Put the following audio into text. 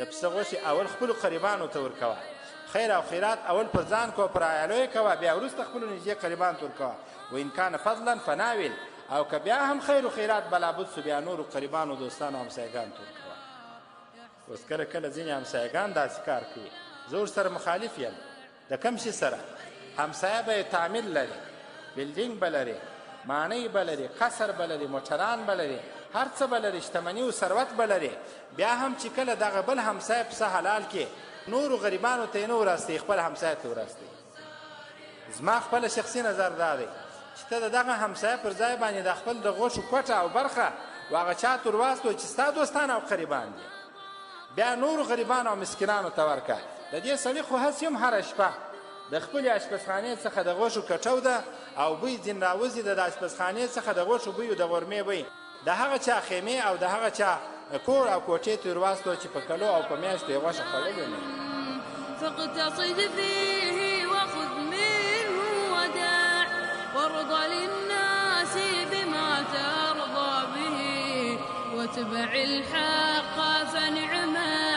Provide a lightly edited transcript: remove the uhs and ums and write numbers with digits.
د پسه غوښې اول خپلو قریبانو ته ورکوه، خیر او خیرات اول پر ځان کوه، پر عیالو یې کوه، بیا وروسته خپلو نږدې قریبانو ته ورکوه. و ان کان فضلا فناول، او که بیا هم خیر و خیرات بلابد سو، بیا نورو قریبانو دوستانو همسایګانو ته ورکوه. اوس کله کله ځینې همسایګان داسې کار کوي، زه ورسره مخالف یم. د کوم شي سره؟ همسایه به تعمیر لري، بلډینګ به لري، ماڼۍ به لري، قصر به لري، موټران به لري، هر څه به لري، شتمني او ثروت به لري، بیا هم چې کله دغه بل همسایه پسه حلال کې نورو غریبانو ته یې نه ورسوي، خپل همسایه ته ورسوي. زما خپله شخصي نظر دا دی چې ته د دغه همسایه پر ځای باندې د خپل د غوښو کوټه او برخه و هغه چا ته ورواستوه چې ستا دوستان او قریبان دي، بیا نورو غریبانو او مسکینانو ته ورکړه. د دې سړي خو هسې هم هره شپه د خپلې اشپزخانې څخه د غوښو کټو ده او بوی ځین راوځي د اشپزخانې څخه د غوښو بوی او د غرمې بوی، د هغه چا خیمې او د هغه چا کور او کوټې ته ورواستوه چې په کلو او په میاشتو یې غوښه خوړلې نه وي. فاقتصد فيه وخذ منه وداع وارض للناس بما ترضى به واتبع الحق فنعما